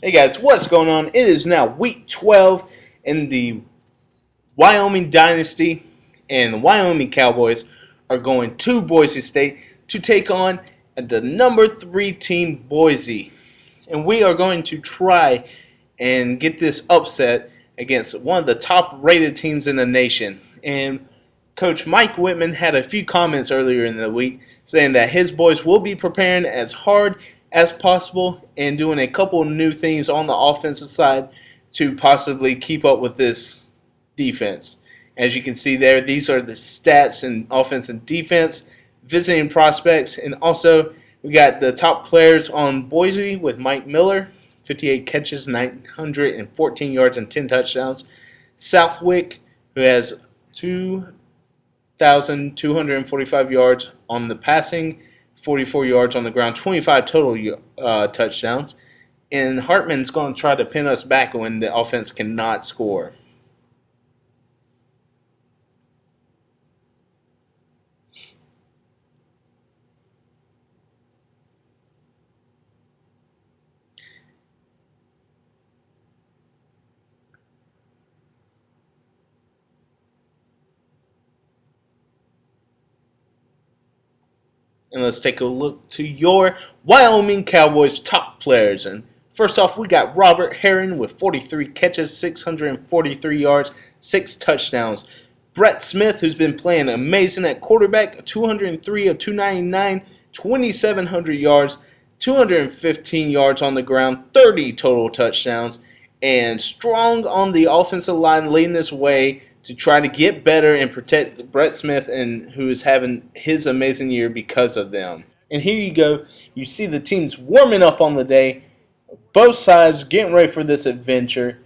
Hey guys, what's going on? It is now week 12 in the Wyoming Dynasty, and the Wyoming Cowboys are going to Boise State to take on the number 3 team, Boise. And we are going to try and get this upset against one of the top rated teams in the nation. And Coach Mike Whitman had a few comments earlier in the week saying that his boys will be preparing as hard as possible and doing a couple new things on the offensive side to possibly keep up with this defense. As you can see there, these are the stats in offense and defense, visiting prospects, and also we got the top players on Boise with Mike Miller, 58 catches, 914 yards, and 10 touchdowns. Southwick, who has 2,245 yards on the passing, 44 yards on the ground, 25 total touchdowns. And Hartman's going to try to pin us back when the offense cannot score. And let's take a look to your Wyoming Cowboys top players. And first off, we got Robert Herron with 43 catches, 643 yards, 6 touchdowns. Brett Smith, who's been playing amazing at quarterback, 203 of 299, 2,700 yards, 215 yards on the ground, 30 total touchdowns. And strong on the offensive line, leading this way to try to get better and protect Brett Smith, and who is having his amazing year because of them. And here you go. You see the teams warming up on the day. Both sides getting ready for this adventure.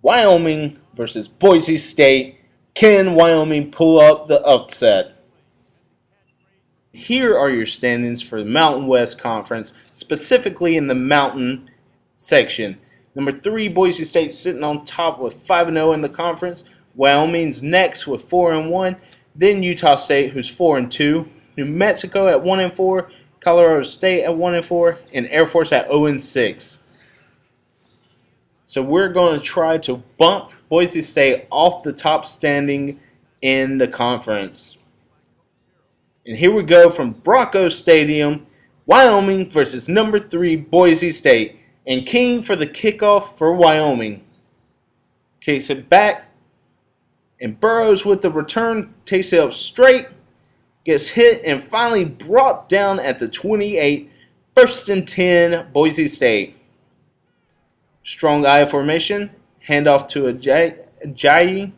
Wyoming versus Boise State. Can Wyoming pull up the upset? Here are your standings for the Mountain West Conference, specifically in the Mountain section. Number 3, Boise State sitting on top with 5-0 in the conference. Wyoming's next with 4-1. Then Utah State, who's 4-2. New Mexico at 1-4. Colorado State at 1-4. And Air Force at 0-6. So we're going to try to bump Boise State off the top standing in the conference. And here we go from Broncos Stadium. Wyoming versus number 3 Boise State. And King for the kickoff for Wyoming. Kicks it back. And Burrows with the return, takes it up straight, gets hit, and finally brought down at the 28. 1st and 10, Boise State. Strong I formation, handoff to Ajayi,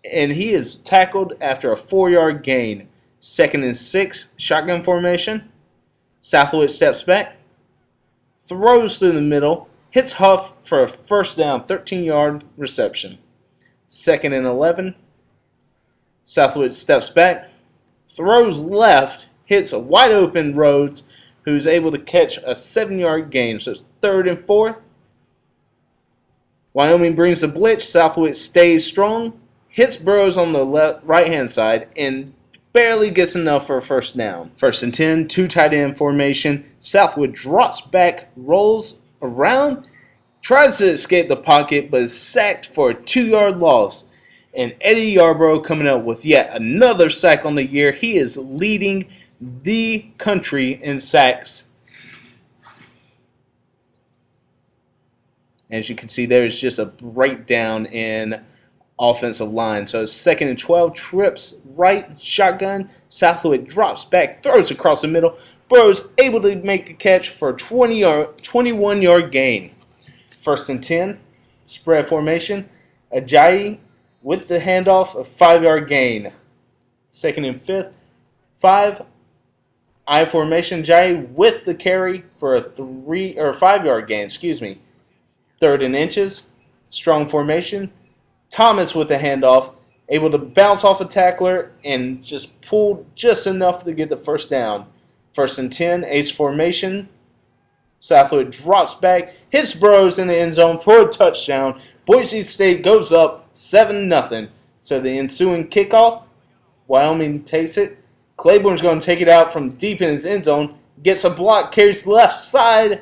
and he is tackled after a 4-yard gain. 2nd and 6, shotgun formation. Southwood steps back, throws through the middle, hits Huff for a 1st down, 13-yard reception. 2nd and 11. Southwood steps back, throws left, hits a wide open Rhodes, who's able to catch a 7-yard gain. So it's 3rd and 4th. Wyoming brings the blitz. Southwood stays strong, hits Burrows on the right-hand side, and barely gets enough for a 1st down. 1st and 10, 2 tight end formation. Southwood drops back, rolls around, tries to escape the pocket, but is sacked for a 2-yard loss. And Eddie Yarbrough coming up with yet another sack on the year. He is leading the country in sacks. As you can see, there is just a breakdown in offensive line. So 2nd and 12, trips right, shotgun. Southwood drops back, throws across the middle. Burrows able to make the catch for a 21-yard gain. 1st and 10, spread formation. Ajayi with the handoff, a 5-yard gain. 2nd and 5, I formation. Ajayi with the carry for a 5-yard gain. 3rd and inches, strong formation. Thomas with the handoff, able to bounce off a tackler and just pulled just enough to get the 1st down. 1st and 10, ace formation. Southwood drops back, hits Burrows in the end zone for a touchdown. Boise State goes up 7-0. So the ensuing kickoff, Wyoming takes it. Claiborne's going to take it out from deep in his end zone. Gets a block, carries left side.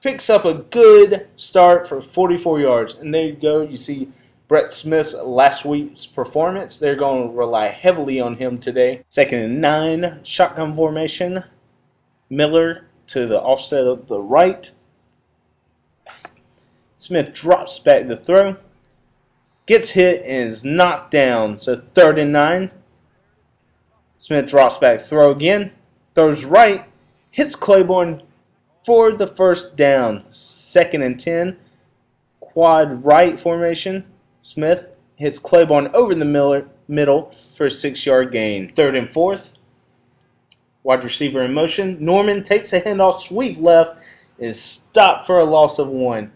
Picks up a good start for 44 yards. And there you go. You see Brett Smith's last week's performance. They're going to rely heavily on him today. 2nd and 9, shotgun formation. Miller to the offset of the right. Smith drops back the throw. Gets hit and is knocked down. So 3rd and 9. Smith drops back, throw again. Throws right. Hits Claiborne for the first down. 2nd and 10. Quad right formation. Smith hits Claiborne over the middle for a 6-yard gain. 3rd and 4th. Wide receiver in motion. Norman takes a handoff, sweep left, and is stopped for a loss of 1.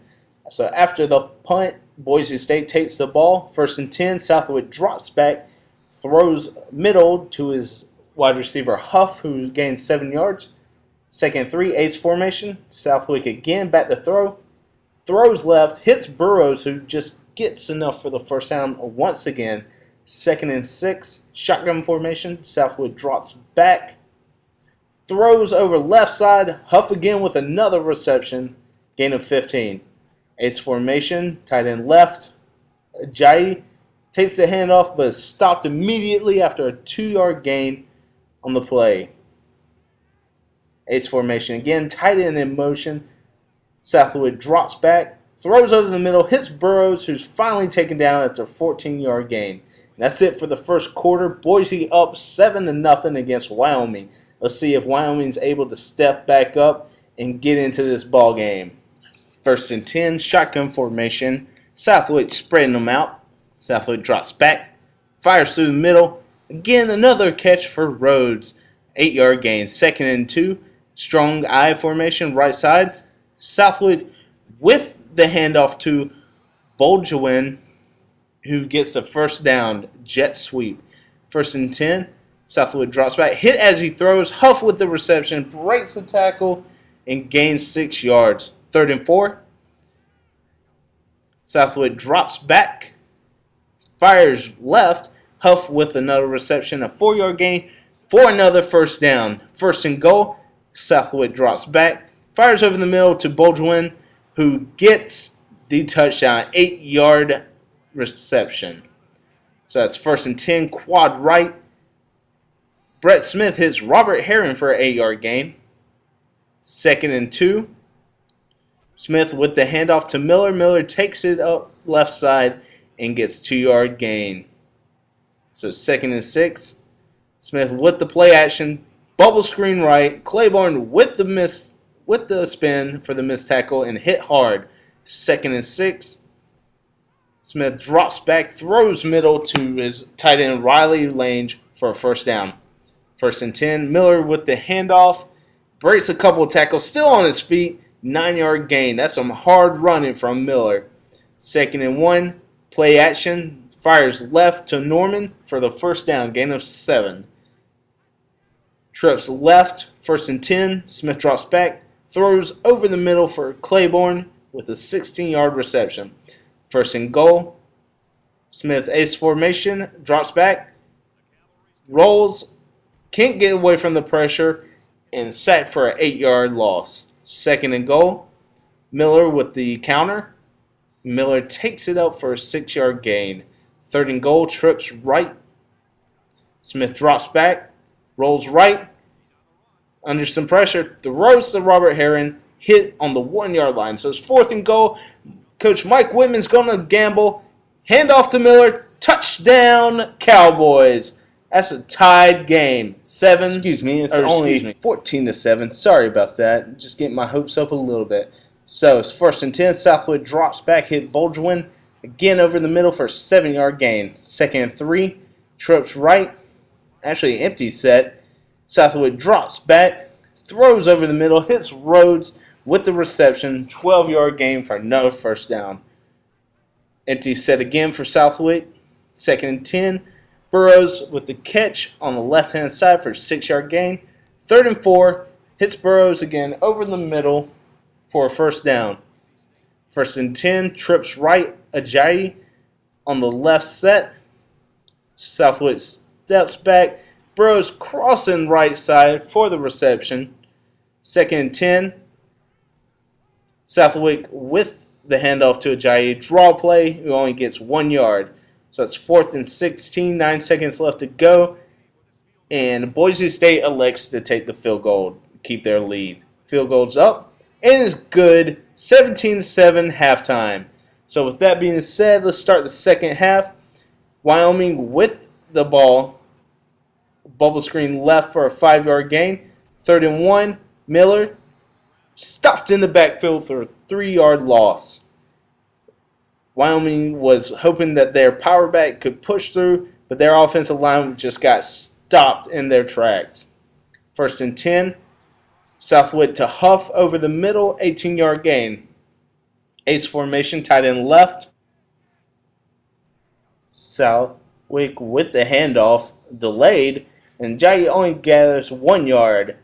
So after the punt, Boise State takes the ball. 1st and 10. Southwood drops back, throws middle to his wide receiver Huff, who gains 7 yards. 2nd and 3, ace formation. Southwick again back to throw. Throws left, hits Burrows, who just gets enough for the first down once again. 2nd and 6, shotgun formation. Southwood drops back. Throws over left side. Huff again with another reception. Gain of 15. Ace formation, tight end left. Ajayi takes the handoff, but is stopped immediately after a 2-yard gain on the play. Ace formation again, tight end in motion. Southwood drops back, throws over the middle, hits Burrows, who's finally taken down after a 14-yard gain. And that's it for the first quarter. Boise up 7-0 against Wyoming. Let's see if Wyoming's able to step back up and get into this ball game. 1st and 10, shotgun formation. Southwood spreading them out. Southwood drops back, fires through the middle. Again, another catch for Rhodes. 8-yard gain. 2nd and 2, strong I formation, right side. Southwood with the handoff to Boldjewin, who gets the first down. Jet sweep. 1st and 10, Southwood drops back, hit as he throws. Huff with the reception, breaks the tackle, and gains 6 yards. 3rd and 4, Southwood drops back, fires left. Huff with another reception, a 4-yard gain for another first down. 1st and goal, Southwood drops back, fires over the middle to Boldjewin, who gets the touchdown, 8-yard reception. So that's 1st and 10, quad right. Brett Smith hits Robert Herron for an 8-yard gain. 2nd and 2. Smith with the handoff to Miller. Miller takes it up left side and gets 2-yard gain. So 2nd and 6. Smith with the play action. Bubble screen right. Claiborne with the spin for the missed tackle and hit hard. 2nd and 6. Smith drops back, throws middle to his tight end Riley Lange for a first down. 1st and 10. Miller with the handoff. Breaks a couple of tackles, still on his feet. 9-yard gain. That's some hard running from Miller. 2nd and 1. Play action. Fires left to Norman for the first down. Gain of 7. Trips left. 1st and 10. Smith drops back. Throws over the middle for Claiborne with a 16-yard reception. 1st and goal. Smith ace formation. Drops back. Rolls. Can't get away from the pressure. And sacked for an 8-yard loss. 2nd and goal. Miller with the counter. Miller takes it up for a 6-yard gain. 3rd and goal. Trips right. Smith drops back. Rolls right. Under some pressure. Throws to Robert Herron. Hit on the 1-yard line. So it's 4th and goal. Coach Mike Whitman's going to gamble. Hand off to Miller. Touchdown, Cowboys. That's a tied game. 14-7. Sorry about that. Just getting my hopes up a little bit. So it's 1st and 10. Southwood drops back, hit Boldjewin. Again over the middle for a 7-yard gain. 2nd and 3. Trips right. Actually empty set. Southwood drops back. Throws over the middle. Hits Rhodes with the reception. 12-yard gain for another first down. Empty set again for Southwood. 2nd and 10. Burrows with the catch on the left-hand side for a 6-yard gain. 3rd and 4. Hits Burrows again over the middle for a first down. 1st and 10. Trips right. Ajayi on the left set. Southwood steps back. Burrows crossing right side for the reception. 2nd and 10. Southwick with the handoff to Ajayi. Draw play, who only gets 1 yard. So it's 4th and 16, 9 seconds left to go. And Boise State elects to take the field goal, keep their lead. Field goal's up, and it's good. 17-7 halftime. So with that being said, let's start the second half. Wyoming with the ball. Bubble screen left for a 5-yard gain. 3rd and 1. Miller stopped in the backfield for a 3-yard loss. Wyoming was hoping that their power back could push through, but their offensive line just got stopped in their tracks. 1st and 10. Southwick to Huff over the middle, 18-yard gain. Ace formation, tight end left. Southwick with the handoff, delayed, and Jai only gathers 1 yard.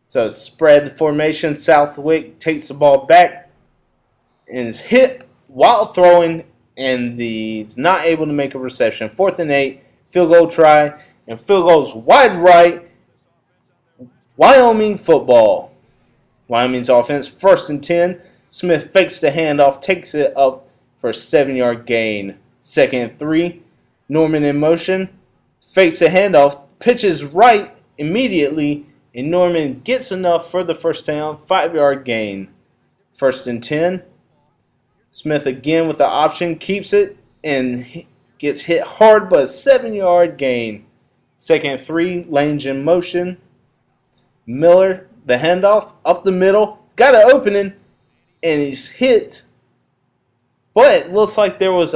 So spread formation, Southwick takes the ball back and is hit while throwing, and he's not able to make a reception. 4th and 8, field goal try, and field goes wide right. Wyoming football. Wyoming's offense, 1st and 10. Smith fakes the handoff, takes it up for a 7-yard gain. 2nd and 3. Norman in motion, fakes the handoff, pitches right immediately, and Norman gets enough for the first down, 5-yard gain. 1st and 10. Smith again with the option, keeps it, and gets hit hard, but a 7-yard gain. 2nd and 3, Lange in motion. Miller, the handoff, up the middle, got an opening, and he's hit. But it looks like there was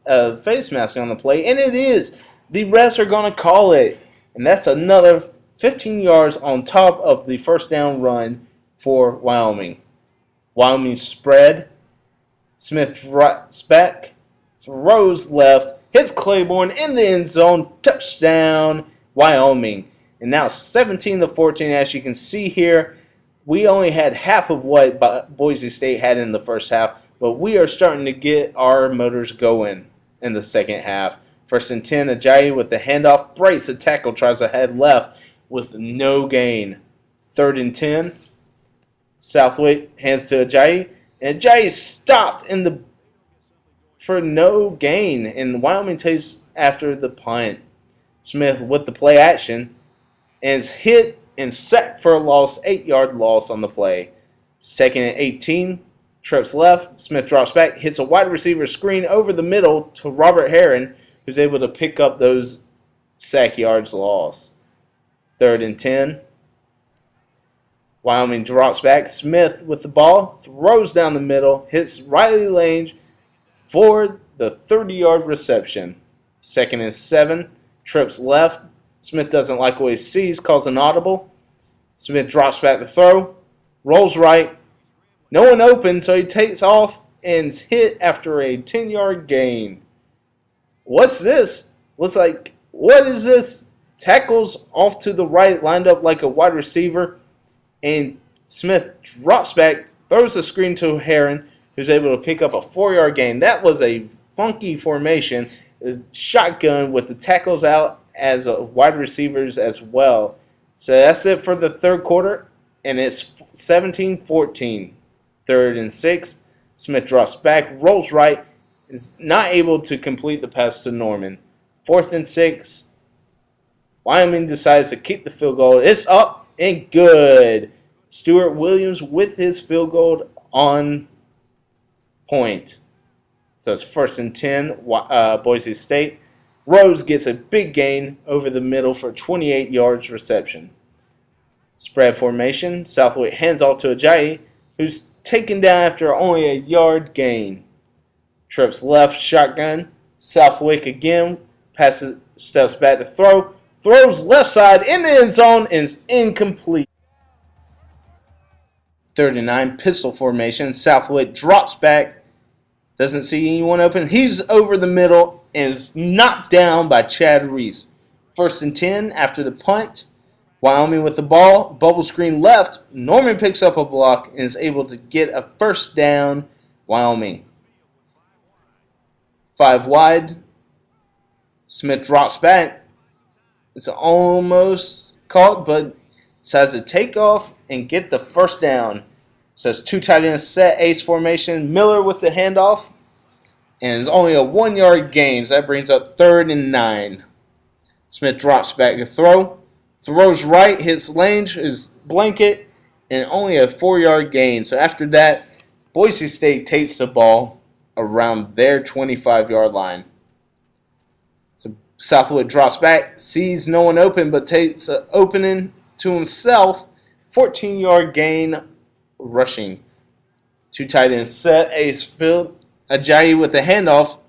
a face mask on the play, and it is. The refs are going to call it. And that's another 15 yards on top of the first down run for Wyoming. Wyoming spread. Smith drops back, throws left, hits Claiborne in the end zone, touchdown, Wyoming. And now 17-14, as you can see here. We only had half of what Boise State had in the first half, but we are starting to get our motors going in the second half. 1st and 10, Ajayi with the handoff, breaks the tackle, tries to head left with no gain. 3rd and 10, Southwick hands to Ajayi, and Ajayi stopped for no gain, and Wyoming takes after the punt. Smith with the play action, and is hit and sacked for a loss, 8-yard loss on the play. 2nd and 18, trips left, Smith drops back, hits a wide receiver screen over the middle to Robert Herron, who's able to pick up those sack yards lost. 3rd and 10. Wyoming drops back. Smith with the ball, throws down the middle, hits Riley Lange for the 30-yard reception. 2nd and 7. Trips left. Smith doesn't like what he sees, calls an audible. Smith drops back to throw, rolls right. No one open, so he takes off and is hit after a 10-yard gain. What's this? Looks like, what is this? Tackles off to the right, lined up like a wide receiver. And Smith drops back, throws the screen to Herron, who's able to pick up a 4-yard gain. That was a funky formation. Shotgun with the tackles out as wide receivers as well. So that's it for the third quarter, and it's 17-14. 3rd and 6. Smith drops back, rolls right, is not able to complete the pass to Norman. 4th and 6. Wyoming decides to kick the field goal. It's up and good. Stuart Williams with his field goal on point. So it's 1st and 10, Boise State. Rose gets a big gain over the middle for 28 yards reception. Spread formation. Southwick hands off to Ajayi, who's taken down after only a yard gain. Trips left, shotgun. Southwick again. Passes, steps back to throw. Throws left side in the end zone and is incomplete. 3rd and 9, pistol formation. Southwick drops back. Doesn't see anyone open. He's over the middle and is knocked down by Chad Reese. 1st and 10 after the punt. Wyoming with the ball. Bubble screen left. Norman picks up a block and is able to get a first down. Wyoming. 5 wide. Smith drops back. It's almost caught, but decides to take off and get the first down. So it's two tight ends set, ace formation. Miller with the handoff. And it's only a 1 yard gain. So that brings up 3rd and 9. Smith drops back to throw. Throws right, hits Lange, his blanket, and only a 4 yard gain. So after that, Boise State takes the ball around their 25-yard line. So Southwood drops back, sees no one open, but takes an opening to himself. 14-yard gain rushing. Two tight ends set, ace field. Ajayi with the handoff,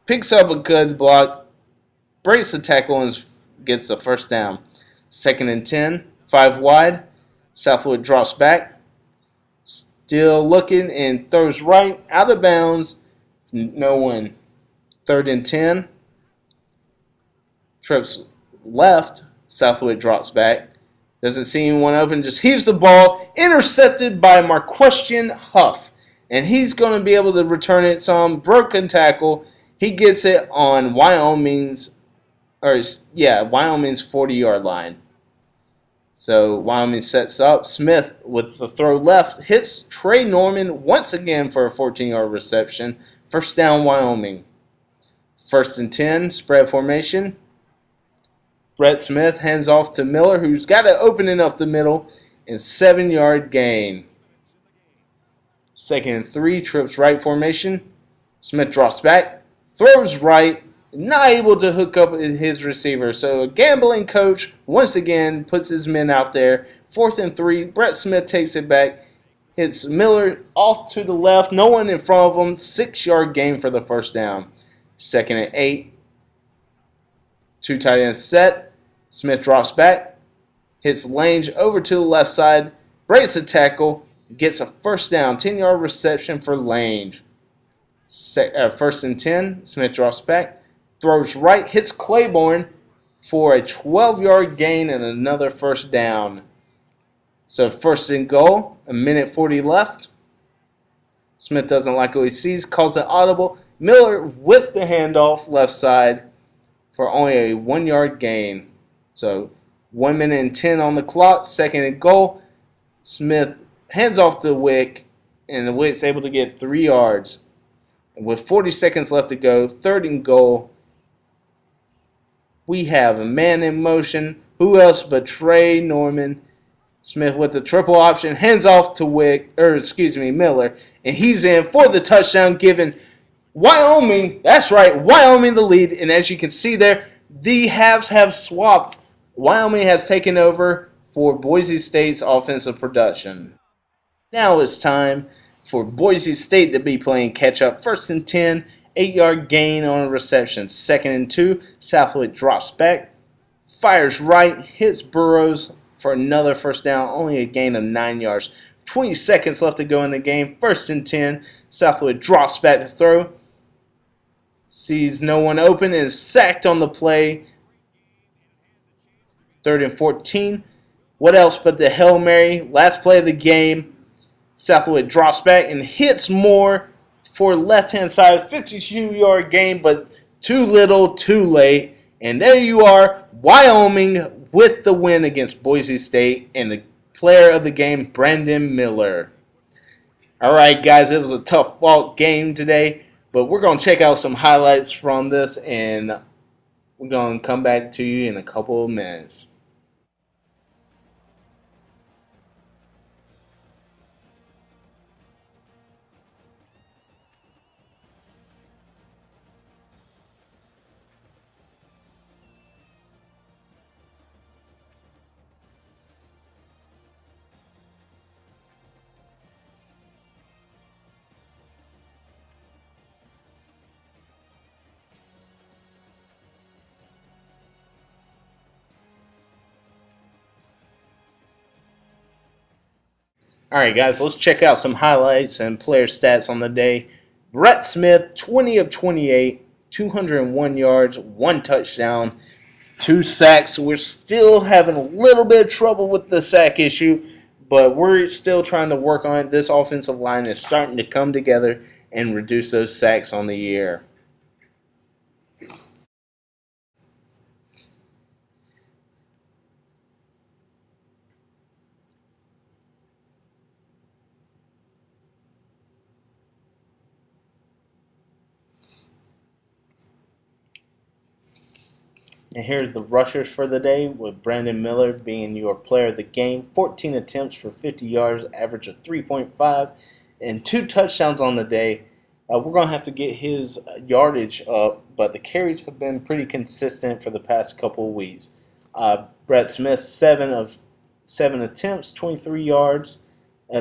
picks up a good block, breaks the tackle, and gets the first down. 2nd and 10, 5 wide. Southwood drops back, still looking, and throws right out of bounds. No one. 3rd and 10. Trips left. Southwood drops back. Doesn't see anyone open. Just heaves the ball. Intercepted by Marquestion Huff. And he's going to be able to return it some. Broken tackle. He gets it on Wyoming's 40-yard line. So Wyoming sets up. Smith with the throw left hits Trey Norman once again for a 14-yard reception. First down, Wyoming. 1st and 10, spread formation. Brett Smith hands off to Miller, who's got it opening up the middle, and 7-yard gain. 2nd and 3, trips right formation. Smith drops back, throws right, not able to hook up with his receiver. So a gambling coach once again puts his men out there. 4th and 3, Brett Smith takes it back, hits Miller off to the left, no one in front of him. 6-yard gain for the first down. 2nd and 8, two tight ends set. Smith drops back, hits Lange over to the left side, breaks the tackle, gets a first down, 10-yard reception for Lange. 1st and 10, Smith drops back, throws right, hits Claiborne for a 12-yard gain and another first down. So 1st and goal, a minute 40 left. Smith doesn't like what he sees, calls it audible. Miller with the handoff left side for only a 1-yard gain. So 1 minute and 10 on the clock, 2nd and goal. Smith hands off to Wick, and the Wick's able to get 3 yards. And with 40 seconds left to go, 3rd and goal. We have a man in motion. Who else but Trey Norman? Smith with the triple option, hands off to Miller, and he's in for the touchdown, giving Wyoming, that's right, Wyoming the lead. And as you can see there, the halves have swapped. Wyoming has taken over for Boise State's offensive production. Now it's time for Boise State to be playing catch-up. 1st and 10, 8-yard gain on a reception. 2nd and 2, Southwood drops back, fires right, hits Burrows for another first down, only a gain of 9 yards. 20 seconds left to go in the game. 1st and 10, Southwood drops back to throw, sees no one open, and is sacked on the play. 3rd and 14. What else but the Hail Mary? Last play of the game. Southwood drops back and hits Moore for left-hand side. 52-yard gain, but too little, too late. And there you are, Wyoming with the win against Boise State, and the player of the game, Brandon Miller. All right, guys, it was a tough fought game today, but we're going to check out some highlights from this, and we're going to come back to you in a couple of minutes. All right, guys, let's check out some highlights and player stats on the day. Brett Smith, 20 of 28, 201 yards, 1 touchdown, 2 sacks. We're still having a little bit of trouble with the sack issue, but we're still trying to work on it. This offensive line is starting to come together and reduce those sacks on the year. And here's the rushers for the day, with Brandon Miller being your player of the game. 14 attempts for 50 yards, average of 3.5, and 2 touchdowns on the day. We're going to have to get his yardage up, but the carries have been pretty consistent for the past couple of weeks. Brett Smith, 7 attempts, 23 yards.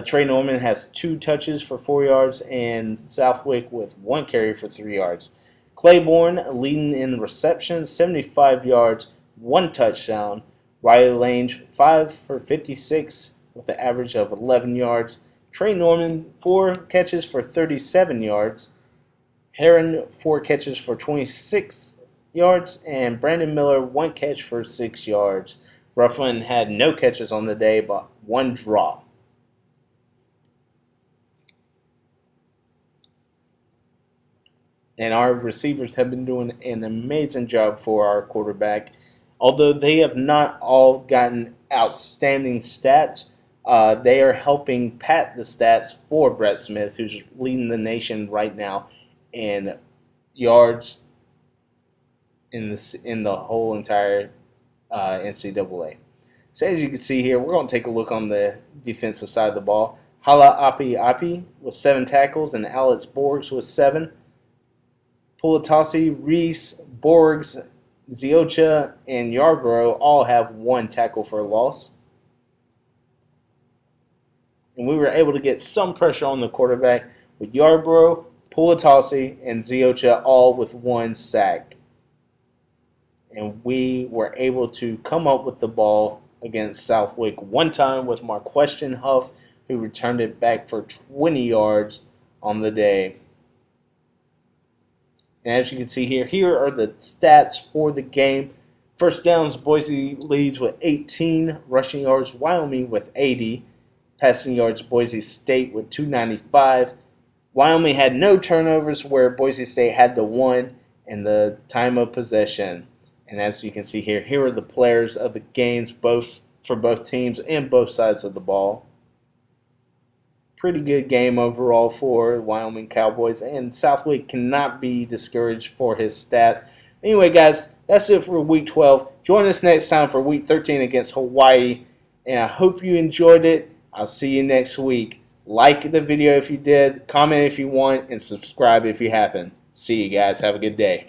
Trey Norman has 2 touches for 4 yards, and Southwick with 1 carry for 3 yards. Claiborne leading in receptions, 75 yards, 1 touchdown. Riley Lange, 5 for 56 with an average of 11 yards. Trey Norman, 4 catches for 37 yards. Heron, 4 catches for 26 yards. And Brandon Miller, 1 catch for 6 yards. Ruffin had no catches on the day, but 1 drop. And our receivers have been doing an amazing job for our quarterback. Although they have not all gotten outstanding stats, they are helping pad the stats for Brett Smith, who's leading the nation right now in yards in the whole entire NCAA. So as you can see here, we're going to take a look on the defensive side of the ball. Hala Api with 7 tackles, and Alex Borgs with 7. Pulatasi, Reese, Borgs, Ziocha, and Yarborough all have 1 tackle for a loss. And we were able to get some pressure on the quarterback with Yarborough, Pulatasi, and Ziocha all with 1 sack. And we were able to come up with the ball against Southwick 1 time with Marquestion Huff, who returned it back for 20 yards on the day. And as you can see here, here are the stats for the game. First downs, Boise leads with 18. Rushing yards, Wyoming with 80. Passing yards, Boise State with 295. Wyoming had no turnovers, where Boise State had the 1 and the time of possession. And as you can see here, here are the players of the games, both for both teams and both sides of the ball. Pretty good game overall for Wyoming Cowboys, and Southwick cannot be discouraged for his stats. Anyway, guys, that's it for Week 12. Join us next time for Week 13 against Hawaii, and I hope you enjoyed it. I'll see you next week. Like the video if you did, comment if you want, and subscribe if you happen. See you guys. Have a good day.